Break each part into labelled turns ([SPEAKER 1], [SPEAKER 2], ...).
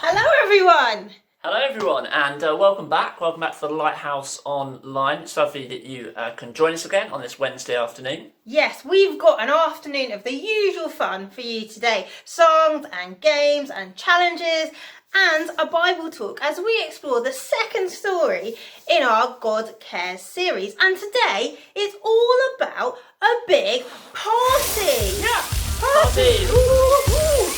[SPEAKER 1] Hello everyone!
[SPEAKER 2] Hello everyone, and welcome back. Welcome back to the Lighthouse Online. It's lovely that you can join us again on this Wednesday afternoon.
[SPEAKER 1] Yes, we've got an afternoon of the usual fun for you today. Songs and games and challenges and a Bible talk as we explore the second story in our God Cares series. And today it's all about a big party.
[SPEAKER 2] Yeah, party!
[SPEAKER 1] Ooh.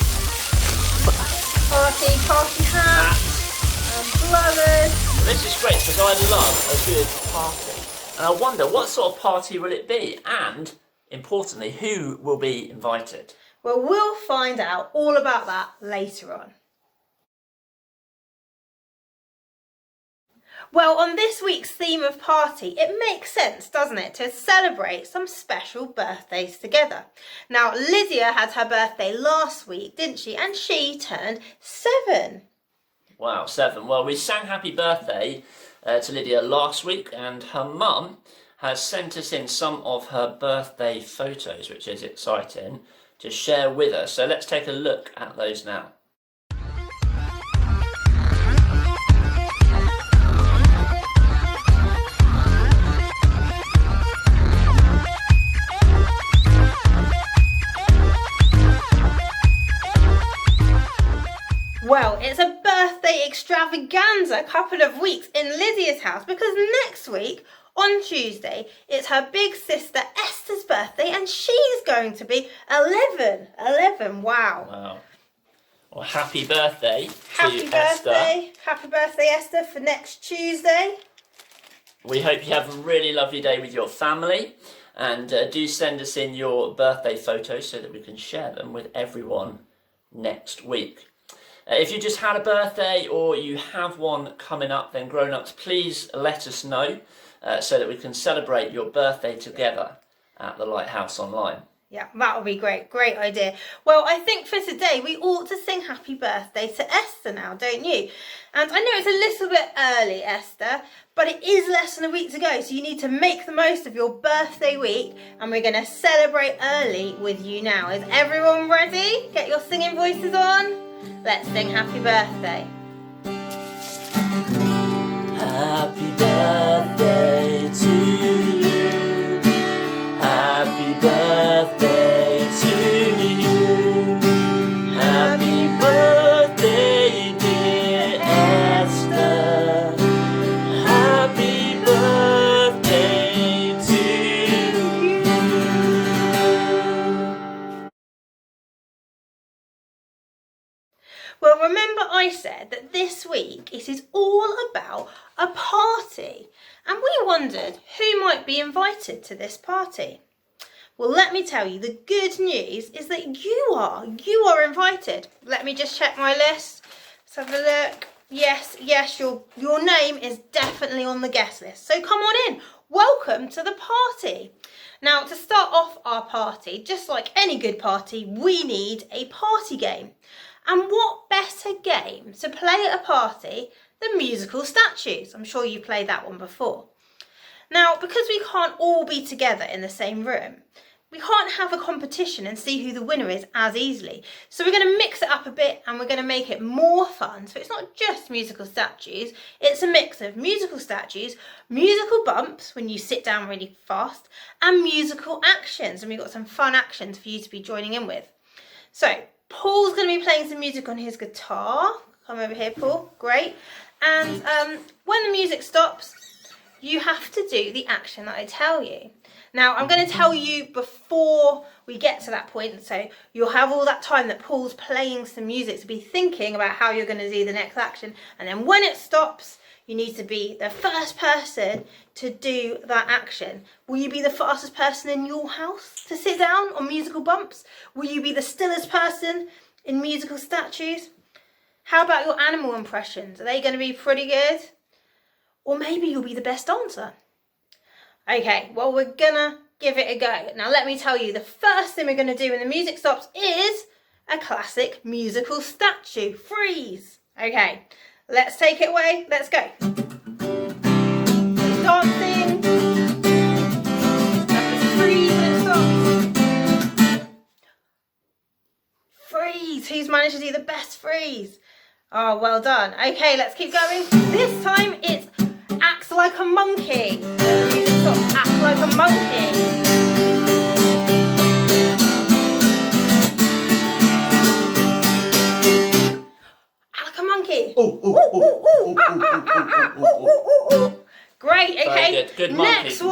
[SPEAKER 1] Party hats and blowers.
[SPEAKER 2] This is great because I love a good party. And I wonder what sort of party will it be, and importantly, who will be invited?
[SPEAKER 1] Well, we'll find out all about that later on. Well, on this week's theme of party, it makes sense, doesn't it, to celebrate some special birthdays together. Now, Lydia had her birthday last week, didn't she? And she turned 7.
[SPEAKER 2] Wow, 7. Well, we sang happy birthday to Lydia last week, and her mum has sent us in some of her birthday photos, which is exciting, to share with us. So let's take a look at those now.
[SPEAKER 1] Well, it's a birthday extravaganza couple of weeks in Lydia's house because next week, on Tuesday, it's her big sister Esther's birthday and she's going to be 11. 11, wow.
[SPEAKER 2] Wow. Well, happy birthday
[SPEAKER 1] Happy
[SPEAKER 2] to
[SPEAKER 1] birthday.
[SPEAKER 2] Esther.
[SPEAKER 1] Happy birthday, Esther, for next Tuesday.
[SPEAKER 2] We hope you have a really lovely day with your family, and do send us in your birthday photos so that we can share them with everyone next week. If you just had a birthday or you have one coming up, then grown-ups, please let us know so that we can celebrate your birthday together at the Lighthouse Online.
[SPEAKER 1] Yeah, that would be great. Great idea. Well, I think for today we ought to sing happy birthday to Esther now, don't you? And I know it's a little bit early, Esther, but it is less than a week to go, so you need to make the most of your birthday week, and we're going to celebrate early with you now. Is everyone ready? Get your singing voices on. Let's sing happy birthday.
[SPEAKER 2] Happy birthday to you. Happy birthday to you. Happy birthday, dear Esther. Happy birthday to you.
[SPEAKER 1] Well, remember I said that this week it is all about a party, and we wondered who might be invited to this party. Well, let me tell you, the good news is that you are invited. Let me just check my list. Let's have a look. Yes, your name is definitely on the guest list. So come on in. Welcome to the party. Now, to start off our party, just like any good party, we need a party game. And what better game to play at a party than musical statues? I'm sure you played that one before. Now, because we can't all be together in the same room, we can't have a competition and see who the winner is as easily. So we're going to mix it up a bit and we're going to make it more fun. So it's not just musical statues, it's a mix of musical statues, musical bumps when you sit down really fast, and musical actions. And we've got some fun actions for you to be joining in with. So Paul's going to be playing some music on his guitar. Come over here, Paul. Great. And when the music stops, you have to do the action that I tell you. Now, I'm going to tell you before we get to that point, so you'll have all that time that Paul's playing some music to be thinking about how you're going to do the next action. And then when it stops, you need to be the first person to do that action. Will you be the fastest person in your house to sit down on musical bumps? Will you be the stillest person in musical statues? How about your animal impressions? Are they going to be pretty good? Or maybe you'll be the best dancer. Okay, well, we're gonna give it a go. Now, let me tell you, the first thing we're gonna do when the music stops is a classic musical statue. Freeze. Okay, let's take it away. Let's go. Dancing. Freeze when it stops. Freeze. Who's managed to do the best freeze? Oh, well done. Okay, let's keep going. This time it's acts like a monkey. The music stops. Act like a monkey. Act like a monkey. Great, okay.
[SPEAKER 2] Good monkey.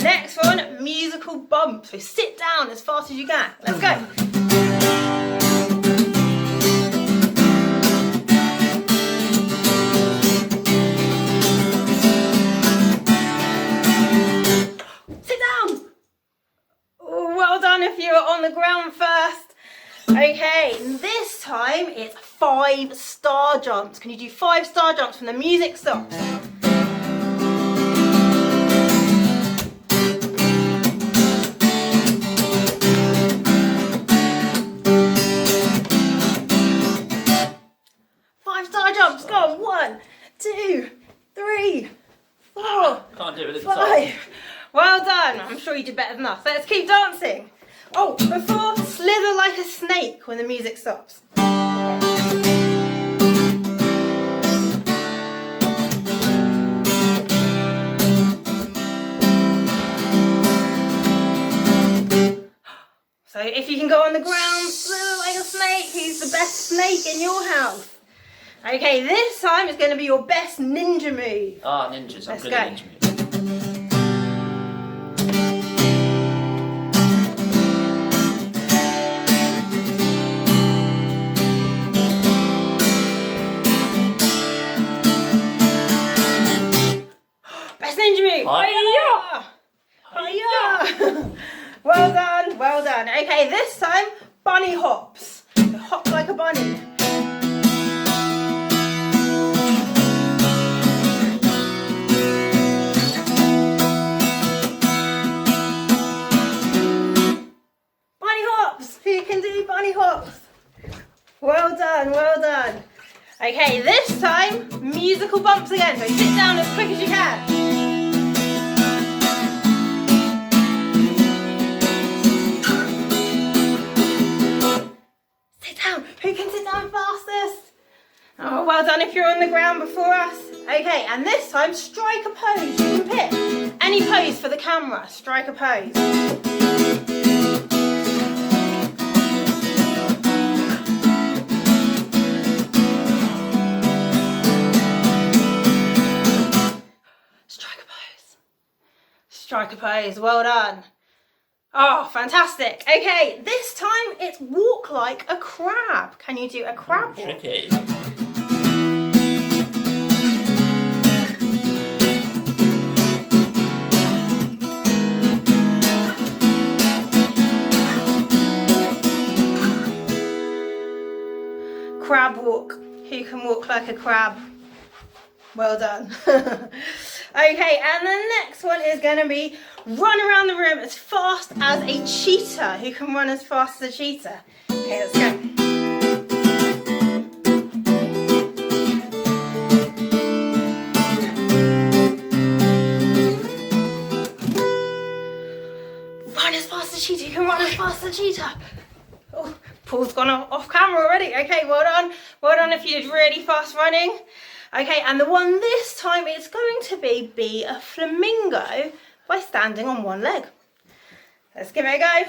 [SPEAKER 1] Next one, musical bump. So sit down as fast as you can. Let's go. Sit down. Oh, well done if you were on the ground first. Okay, this time it's 5-star jumps. Can you do 5-star jumps when the music stops? Jumps, go on. 1, 2, 3, 4,
[SPEAKER 2] Can't do it with the
[SPEAKER 1] 5. Well done. I'm sure you did better than us. Let's keep dancing. Oh, before, slither like a snake when the music stops. So if you can go on the ground, slither like a snake, who's the best snake in your house? Okay, this time it's going to be your best ninja move.
[SPEAKER 2] Ah, ninjas. I'm good at ninja moves.
[SPEAKER 1] Best ninja move. Hiya! Hiya! Well done, well done. Okay, this time, bunny hops. So hop like a bunny. Who can do bunny hops? Well done, well done. Okay, this time, musical bumps again. So sit down as quick as you can. Sit down. Who can sit down fastest? Oh, well done if you're on the ground before us. Okay, and this time, strike a pose. You can pick any pose for the camera. Strike a pose. Strike a pose, well done. Oh, fantastic. Okay, this time it's walk like a crab. Can you do a crab walk?
[SPEAKER 2] Tricky.
[SPEAKER 1] Crab walk. Who can walk like a crab? Well done. Okay, and the next one is going to be run around the room as fast as a cheetah. Who can run as fast as a cheetah? Okay, let's go. Run as fast as a cheetah. You can run as fast as a cheetah. Oh, Paul's gone off camera already. Okay, well done. Well done if you did really fast running. Okay, and the one this time it's going to be a flamingo by standing on one leg. Let's give it a go.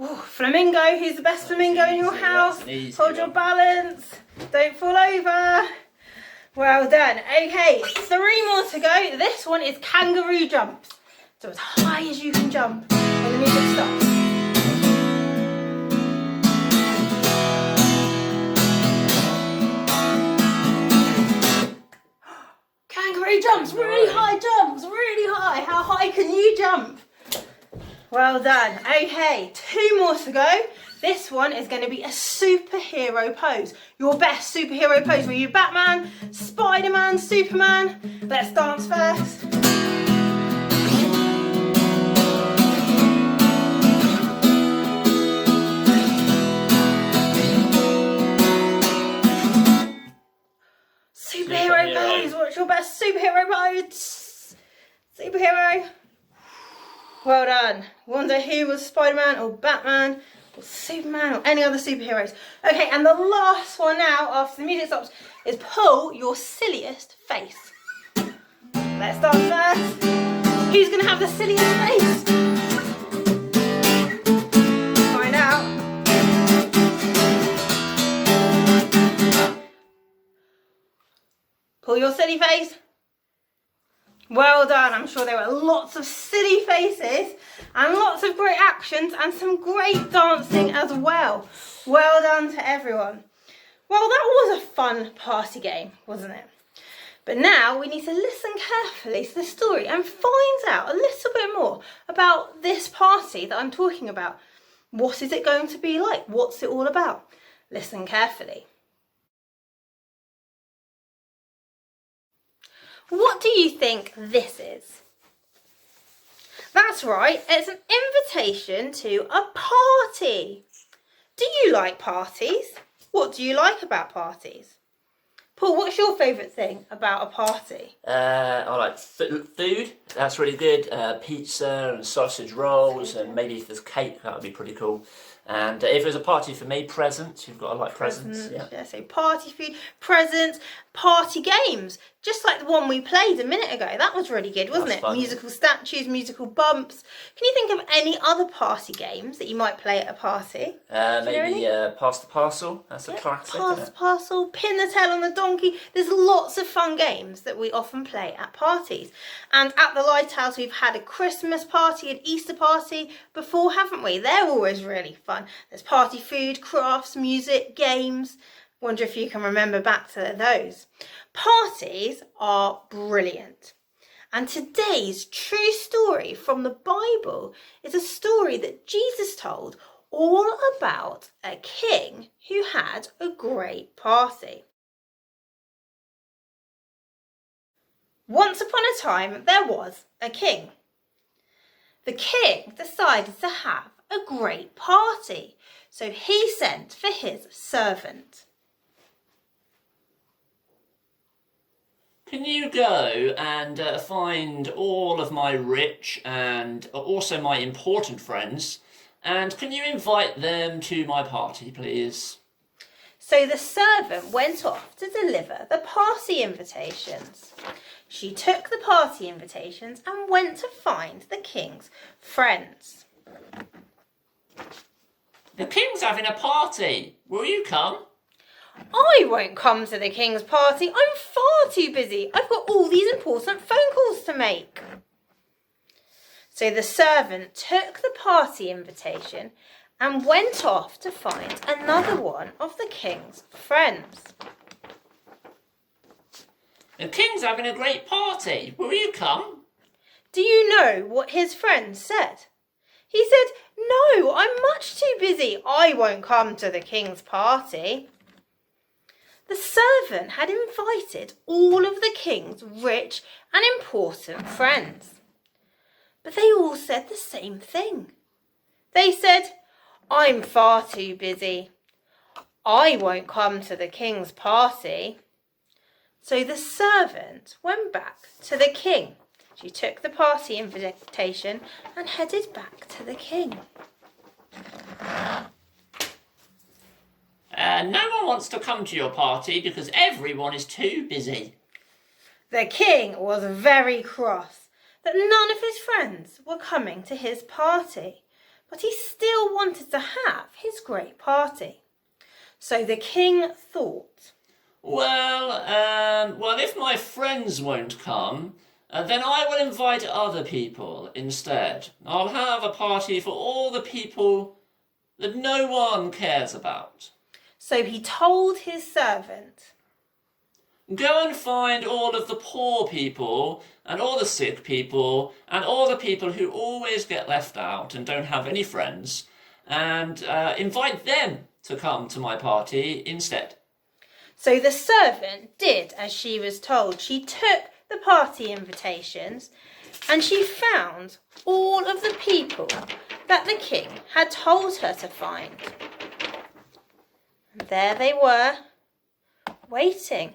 [SPEAKER 1] Ooh, flamingo, who's the best flamingo in your house? Hold your balance, don't fall over. Well done. Okay, 3 more to go. This one is kangaroo jumps. So as high as you can jump when the music stops. Kangaroo jumps, really high jumps, really high. How high can you jump? Well done. Okay, 2 more to go. This one is going to be a superhero pose. Your best superhero pose. Were you Batman, Spider-Man, Superman? Let's dance first. Superhero pose. What's your best superhero pose? Superhero. Well done. Wonder who was Spider-Man or Batman or Superman or any other superheroes. Okay, and the last one now, after the music stops, is pull your silliest face. Let's start first. Who's going to have the silliest face? Find out. Pull your silly face. Well done. I'm sure there were lots of silly faces and lots of great actions and some great dancing as well. Well done to everyone. Well, that was a fun party game, wasn't it? But now we need to listen carefully to the story and find out a little bit more about this party that I'm talking about. What is it going to be like? What's it all about? Listen carefully. What do you think this is? That's right, it's an invitation to a party. Do you like parties? What do you like about parties? Paul, what's your favourite thing about a party?
[SPEAKER 2] I like food. That's really good. Pizza and sausage rolls, and maybe if there's cake, that would be pretty cool. And if there's a party for me, presents. You've got to like presents.
[SPEAKER 1] Yeah, so party food, presents, party games. Just like the one we played a minute ago. That was really good, wasn't it?
[SPEAKER 2] Fun.
[SPEAKER 1] Musical statues, musical bumps. Can you think of any other party games that you might play at a party?
[SPEAKER 2] Maybe Pass the Parcel. That's a classic.
[SPEAKER 1] Pass the Parcel, Pin the Tail on the Donkey. There's lots of fun games that we often play at parties. And at the Lighthouse, we've had a Christmas party, an Easter party before, haven't we? They're always really fun. There's party food, crafts, music, games. Wonder if you can remember back to those. Parties are brilliant. And today's true story from the Bible is a story that Jesus told all about a king who had a great party. Once upon a time, there was a king. The king decided to have a great party, so he sent for his servant.
[SPEAKER 2] Can you go and find all of my rich and also my important friends, and can you invite them to my party, please?
[SPEAKER 1] So the servant went off to deliver the party invitations. She took the party invitations and went to find the king's friends.
[SPEAKER 2] The king's having a party. Will you come?
[SPEAKER 1] I won't come to the king's party. I'm far too busy. I've got all these important phone calls to make. So the servant took the party invitation and went off to find another one of the king's friends.
[SPEAKER 2] The king's having a great party. Will you come?
[SPEAKER 1] Do you know what his friend said? He said, "No, I'm much too busy. I won't come to the king's party." The servant had invited all of the king's rich and important friends. But they all said the same thing. They said, "I'm far too busy. I won't come to the king's party." So the servant went back to the king. She took the party invitation and headed back to the king.
[SPEAKER 2] No one wants to come to your party because everyone is too busy.
[SPEAKER 1] The king was very cross that none of his friends were coming to his party, but he still wanted to have his great party. So the king thought,
[SPEAKER 2] Well, if my friends won't come, then I will invite other people instead. I'll have a party for all the people that no one cares about.
[SPEAKER 1] So he told his servant,
[SPEAKER 2] Go and find all of the poor people and all the sick people and all the people who always get left out and don't have any friends, and invite them to come to my party instead.
[SPEAKER 1] So the servant did as she was told. She took the party invitations and she found all of the people that the king had told her to find. And there they were, waiting.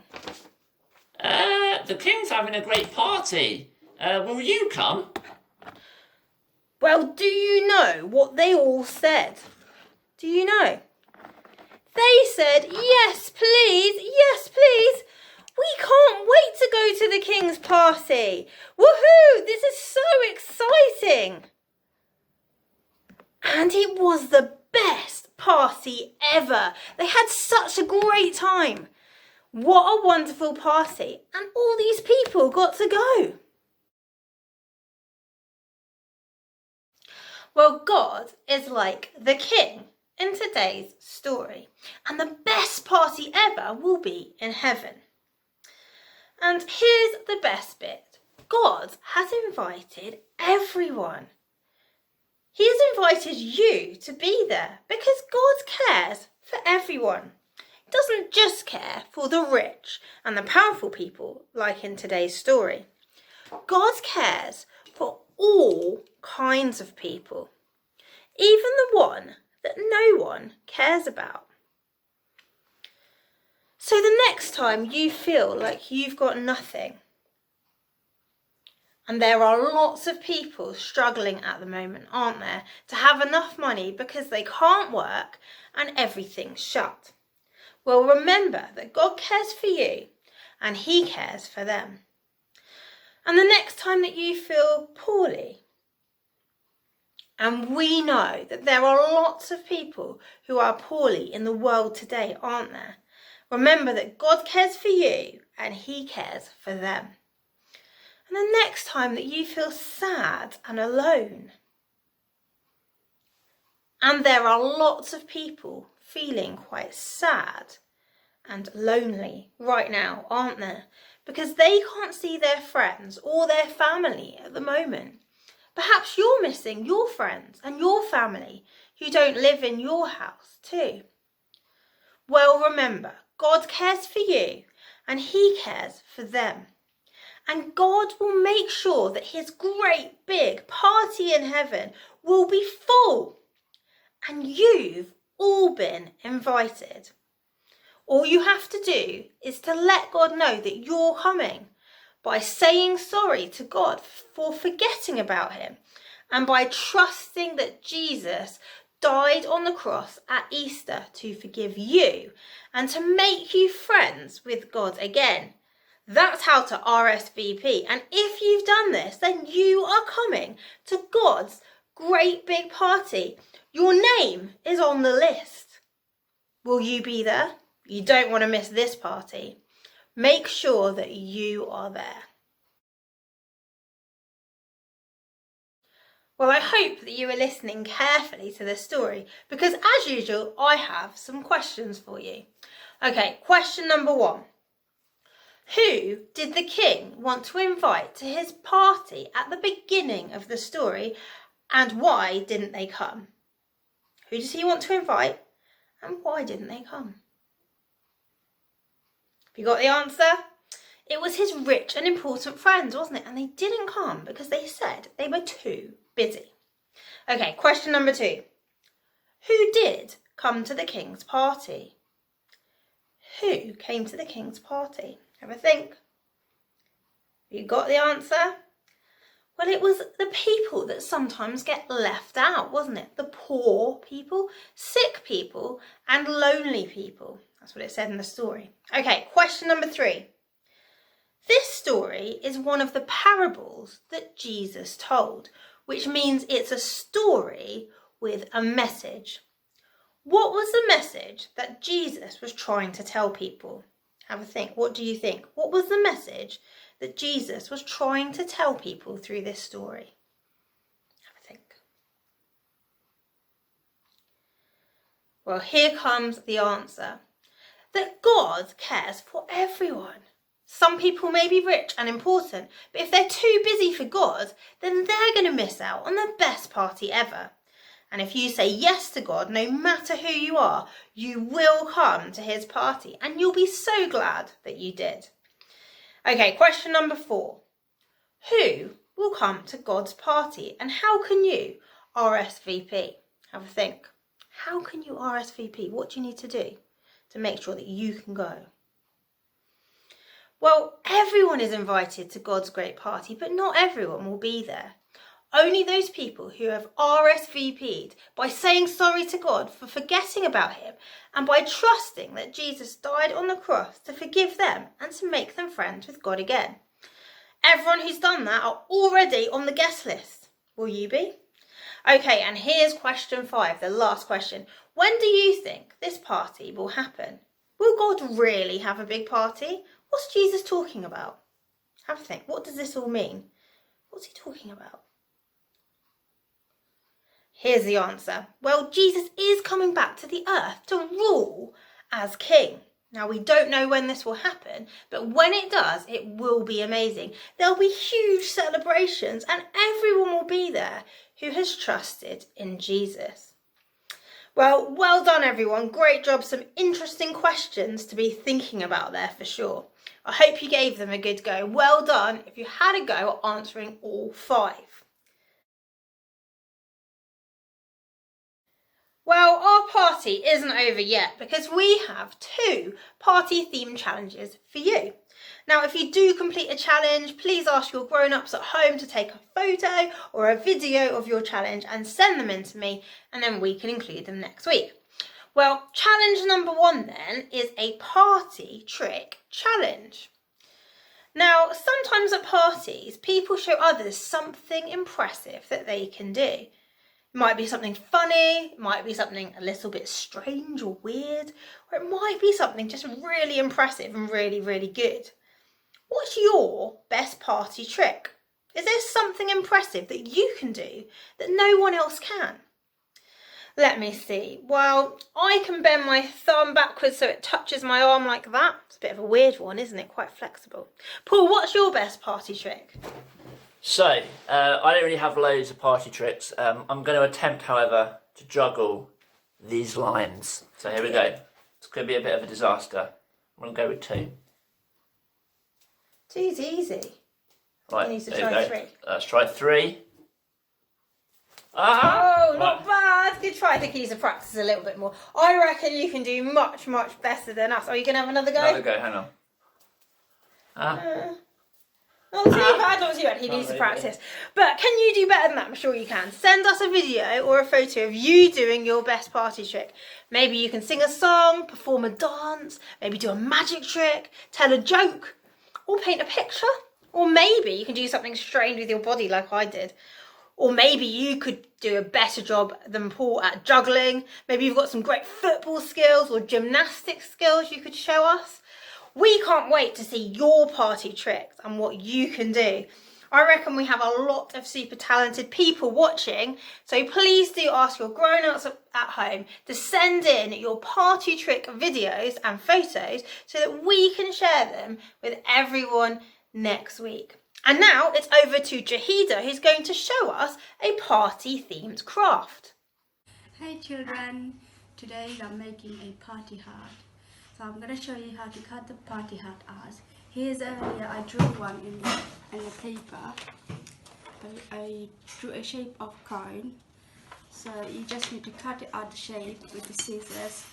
[SPEAKER 2] The king's having a great party. Will you come?
[SPEAKER 1] Well, do you know what they all said? Do you know? They said, yes, please, yes, please. We can't wait to go to the king's party. Woohoo! This is so exciting. And it was the best party ever. They had such a great time. What a wonderful party. And all these people got to go. Well, God is like the king in today's story. And the best party ever will be in heaven. And here's the best bit. God has invited everyone. He has invited you to be there because God cares for everyone. He doesn't just care for the rich and the powerful people like in today's story. God cares for all kinds of people, even the one that no one cares about. So the next time you feel like you've got nothing, and there are lots of people struggling at the moment, aren't there, to have enough money because they can't work and everything's shut. Well, remember that God cares for you and He cares for them. And the next time that you feel poorly, and we know that there are lots of people who are poorly in the world today, aren't there? Remember that God cares for you and He cares for them. And the next time that you feel sad and alone, and there are lots of people feeling quite sad and lonely right now, aren't there? Because they can't see their friends or their family at the moment. Perhaps you're missing your friends and your family who don't live in your house too. Well, remember, God cares for you and He cares for them. And God will make sure that His great big party in heaven will be full. And you've all been invited. All you have to do is to let God know that you're coming by saying sorry to God for forgetting about Him and by trusting that Jesus died on the cross at Easter to forgive you and to make you friends with God again. That's how to RSVP. And if you've done this, then you are coming to God's great big party. Your name is on the list. Will you be there? You don't want to miss this party. Make sure that you are there. Well, I hope that you are listening carefully to this story because, as usual, I have some questions for you. Okay, question number 1. Who did the king want to invite to his party at the beginning of the story, and why didn't they come? Who does he want to invite, and why didn't they come? Have you got the answer? It was his rich and important friends, wasn't it? And they didn't come because they said they were too busy. Okay, question number 2. Who did come to the king's party? Who came to the king's party? Have a think. You got the answer? Well, it was the people that sometimes get left out, wasn't it? The poor people, sick people, and lonely people. That's what it said in the story. Okay, question number 3. This story is one of the parables that Jesus told, which means it's a story with a message. What was the message that Jesus was trying to tell people? Have a think. What do you think? What was the message that Jesus was trying to tell people through this story? Have a think. Well, here comes the answer. That God cares for everyone. Some people may be rich and important, but if they're too busy for God, then they're going to miss out on the best party ever. And if you say yes to God, no matter who you are, you will come to His party and you'll be so glad that you did. Okay, question number 4. Who will come to God's party and how can you RSVP? Have a think. How can you RSVP? What do you need to do to make sure that you can go? Well, everyone is invited to God's great party, but not everyone will be there. Only those people who have RSVP'd by saying sorry to God for forgetting about him and by trusting that Jesus died on the cross to forgive them and to make them friends with God again. Everyone who's done that are already on the guest list. Will you be? Okay, and here's question 5, the last question. When do you think this party will happen? Will God really have a big party? What's Jesus talking about? Have a think. What does this all mean? What's he talking about? Here's the answer. Well, Jesus is coming back to the earth to rule as king. Now, we don't know when this will happen, but when it does, it will be amazing. There'll be huge celebrations and everyone will be there who has trusted in Jesus. Well done everyone. Great job. Some interesting questions to be thinking about there for sure. I hope you gave them a good go. Well done if you had a go at answering all 5. Well, our party isn't over yet because we have 2 party theme challenges for you. Now, if you do complete a challenge, please ask your grown-ups at home to take a photo or a video of your challenge and send them in to me, and then we can include them next week. Well, challenge number 1 then is a party trick challenge. Now, sometimes at parties, people show others something impressive that they can do. It might be something funny, it might be something a little bit strange or weird, or it might be something just really impressive and really, really good. What's your best party trick? Is there something impressive that you can do that no one else can? Let me see. Well, I can bend my thumb backwards so it touches my arm like that. It's a bit of a weird one, isn't it? Quite flexible. Paul, what's your best party trick?
[SPEAKER 2] So, I don't really have loads of party tricks. I'm going to attempt, however, to juggle these lines. So here we go. It's going to be a bit of a disaster. I'm going to go with 2.
[SPEAKER 1] 2's easy.
[SPEAKER 2] Right,
[SPEAKER 1] You need to
[SPEAKER 2] there
[SPEAKER 1] try
[SPEAKER 2] we go.
[SPEAKER 1] 3.
[SPEAKER 2] Let's try 3. Ah!
[SPEAKER 1] Oh, not bad. Good try. I think he needs to practice a little bit more. I reckon you can do much, much better than us. Are you going to have another go?
[SPEAKER 2] Another go, hang on.
[SPEAKER 1] Not too bad, not too bad. He needs to practice. But can you do better than that? I'm sure you can. Send us a video or a photo of you doing your best party trick. Maybe you can sing a song, perform a dance, maybe do a magic trick, tell a joke, or paint a picture. Or maybe you can do something strange with your body like I did. Or maybe you could do a better job than Paul at juggling. Maybe you've got some great football skills or gymnastics skills you could show us. We can't wait to see your party tricks and what you can do. I reckon we have a lot of super talented people watching, so please do ask your grown-ups at home to send in your party trick videos and photos so that we can share them with everyone next week. And now it's over to Jahida, who's going to show us a party-themed craft.
[SPEAKER 3] Hey children, today I'm making a party hat. So I'm going to show you how to cut the party hat out. Here's earlier I drew one in the paper. I drew a shape of cone. So you just need to cut it out the shape with the scissors.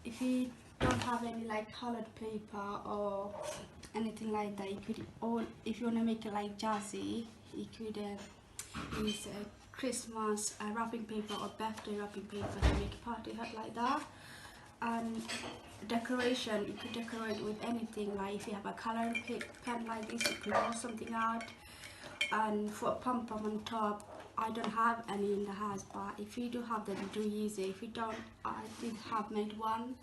[SPEAKER 3] If you don't have any like colored paper or anything like that, you could, or if you want to make it like jazzy, you could use Christmas wrapping paper or birthday wrapping paper to make a party hat like that. And decoration, you could decorate with anything, like if you have a coloring pen like this, you could draw something out. And for a pom-pom on top, I don't have any in the house, but if you do have them, do use it. If you don't, I did have made one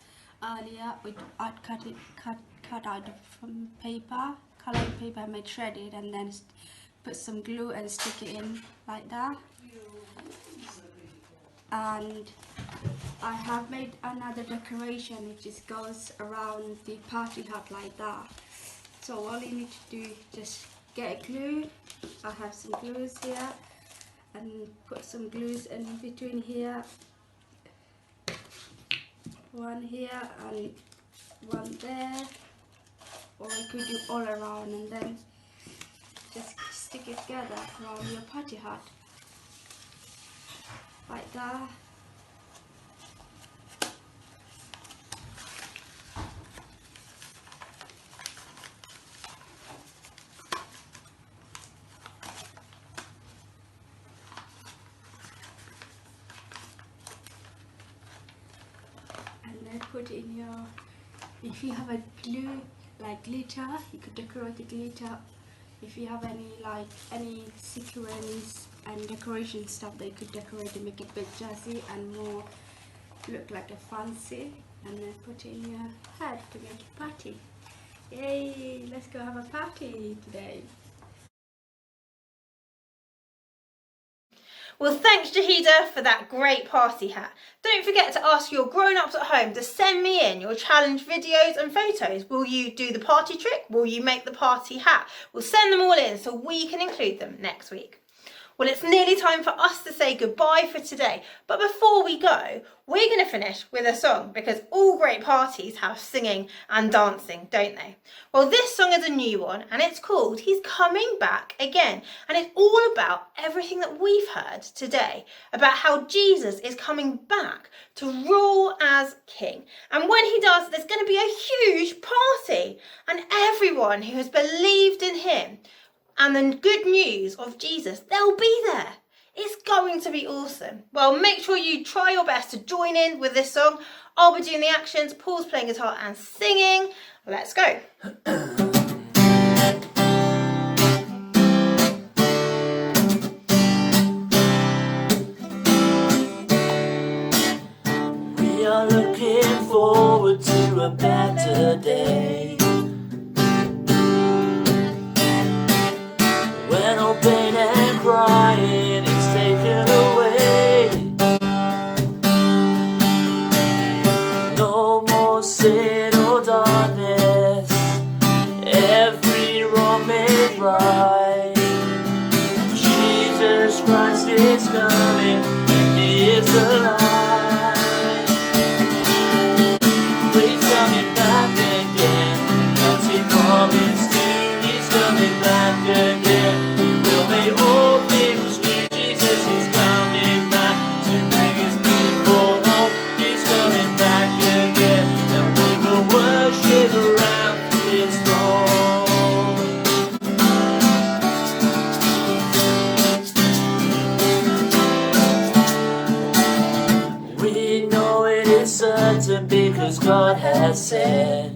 [SPEAKER 3] earlier. I'd cut out from paper, coloring paper, I made shredded, and then put some glue and stick it in like that. And I have made another decoration. It just goes around the party hat like that. So all you need to do is just get a glue. I have some glues here, and put some glues in between here. One here and one there. Or you could do all around and then just stick it together around your party hat. Like that. And then put in your, if you have a glue like glitter, you could decorate the glitter. If you have any sequins and decoration stuff that you could decorate to make it a bit jazzy and more look like a fancy, and then put it in your head to make a party. Yay, let's go have a party today.
[SPEAKER 1] Well, thanks Jahida for that great party hat. Don't forget to ask your grown-ups at home to send me in your challenge videos and photos. Will you do the party trick? Will you make the party hat? We'll send them all in so we can include them next week. Well, it's nearly time for us to say goodbye for today. But before we go, we're going to finish with a song, because all great parties have singing and dancing, don't they? Well, this song is a new one and it's called He's Coming Back Again. And it's all about everything that we've heard today, about how Jesus is coming back to rule as King. And when he does, there's going to be a huge party, and everyone who has believed in him and the good news of Jesus, they'll be there. It's going to be awesome. Well, make sure you try your best to join in with this song. I'll be doing the actions, Paul's playing guitar and singing. Let's go.
[SPEAKER 2] We are looking forward to a better day, when all pain and crying is taken away. No more sin or darkness, every wrong made right. Jesus Christ is coming, and he is alive. He's coming back again, as he promised to. He's coming back again. All things new. Jesus is coming back to bring his people home. He's coming back again, and we will worship around his throne. We know it is certain because God has said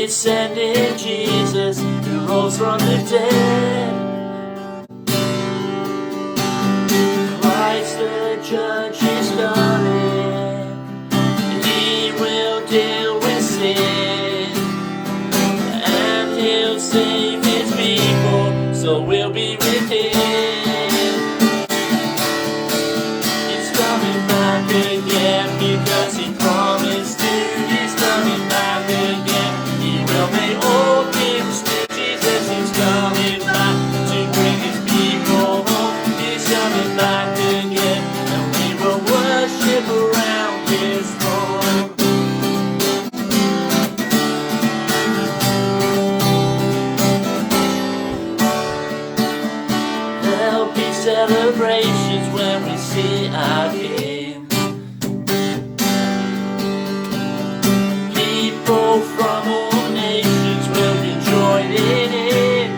[SPEAKER 2] He's sending Jesus who rose from the dead. Christ the judge is coming. He will deal with sin, and he'll save his people, so we'll be with him. He's coming back again because he promised to. He's coming back again. May all things new. Jesus is coming back to bring his people home. He's coming back again, and we will worship around his throne. There'll be celebrations when we see our King. People from all nations will be joining in.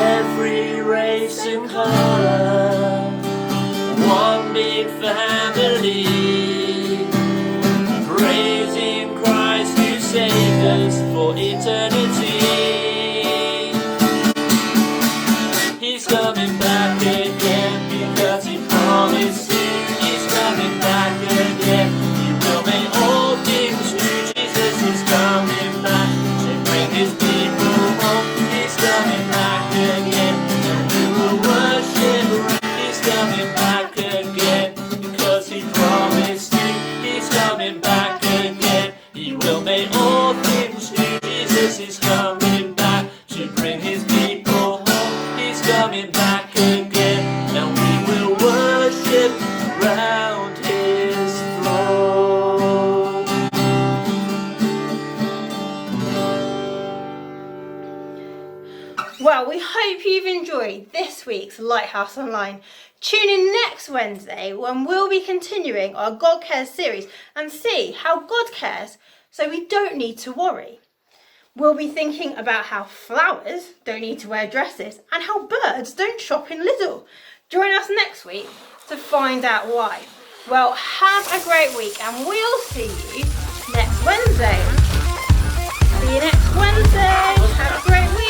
[SPEAKER 2] Every race and color, one big family, praising Christ who saved us for eternity. He's coming back again because he promised to. He's coming back again. Make all things new. Jesus is coming back to bring his people home. He's coming back again.
[SPEAKER 1] this week's Lighthouse Online. Tune in next Wednesday when we'll be continuing our God Cares series and see how God cares so we don't need to worry. We'll be thinking about how flowers don't need to wear dresses and how birds don't shop in Lidl. Join us next week to find out why. Well, have a great week and we'll see you next Wednesday. See you next Wednesday. Have a great week.